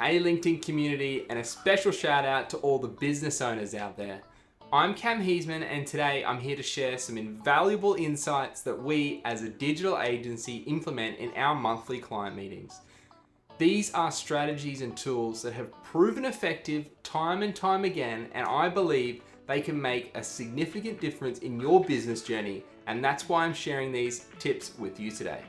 Hey LinkedIn community, and a special shout out to all the business owners out there. I'm Cam Heisman, and today I'm here to share some invaluable insights that we as a digital agency implement in our monthly client meetings. These are strategies and tools that have proven effective time and time again, and I believe they can make a significant difference in your business journey, and that's why I'm sharing these tips with you today.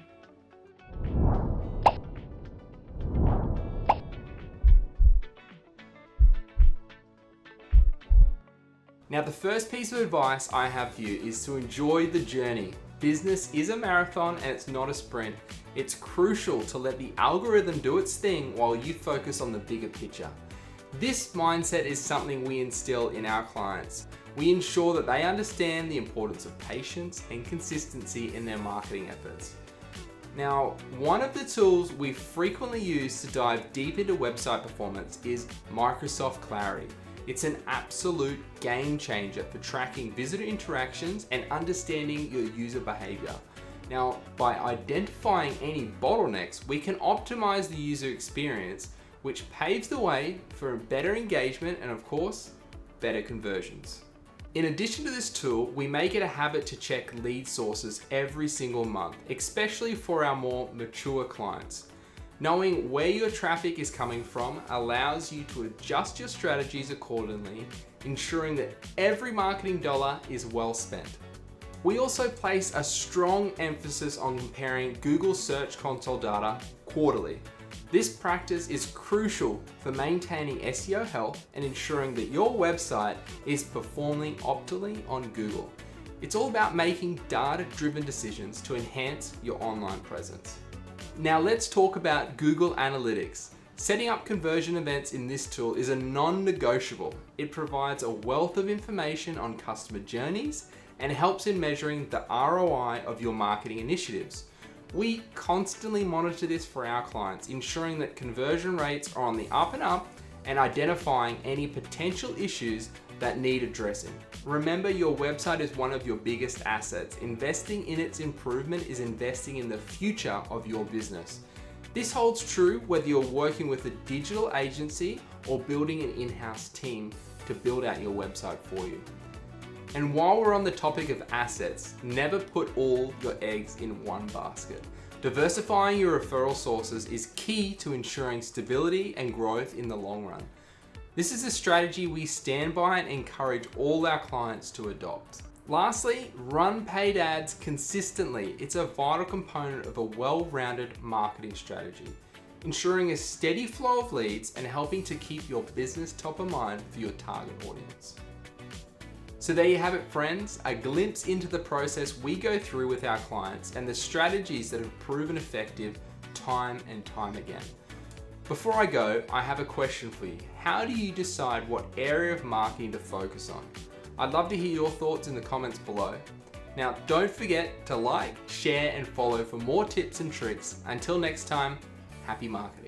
Now, the first piece of advice I have for you is to enjoy the journey. Business is a marathon and it's not a sprint. It's crucial to let the algorithm do its thing while you focus on the bigger picture. This mindset is something we instill in our clients. We ensure that they understand the importance of patience and consistency in their marketing efforts. Now, one of the tools we frequently use to dive deep into website performance is Microsoft Clarity. It's an absolute game changer for tracking visitor interactions and understanding your user behavior. Now, by identifying any bottlenecks, we can optimize the user experience, which paves the way for better engagement and, of course, better conversions. In addition to this tool, we make it a habit to check lead sources every single month, especially for our more mature clients. Knowing where your traffic is coming from allows you to adjust your strategies accordingly, ensuring that every marketing dollar is well spent. We also place a strong emphasis on comparing Google Search Console data quarterly. This practice is crucial for maintaining SEO health and ensuring that your website is performing optimally on Google. It's all about making data-driven decisions to enhance your online presence. Now let's talk about Google Analytics. Setting up conversion events in this tool is a non-negotiable. It provides a wealth of information on customer journeys and helps in measuring the ROI of your marketing initiatives. We constantly monitor this for our clients, ensuring that conversion rates are on the up and up and identifying any potential issues that need addressing. Remember, your website is one of your biggest assets. Investing in its improvement is investing in the future of your business. This holds true whether you're working with a digital agency or building an in-house team to build out your website for you. And while we're on the topic of assets, never put all your eggs in one basket. Diversifying your referral sources is key to ensuring stability and growth in the long run. This is a strategy we stand by and encourage all our clients to adopt. Lastly, run paid ads consistently. It's a vital component of a well-rounded marketing strategy, ensuring a steady flow of leads and helping to keep your business top of mind for your target audience. So there you have it, friends, a glimpse into the process we go through with our clients and the strategies that have proven effective time and time again. Before I go, I have a question for you. How do you decide what area of marketing to focus on? I'd love to hear your thoughts in the comments below. Now, don't forget to like, share, and follow for more tips and tricks. Until next time, happy marketing.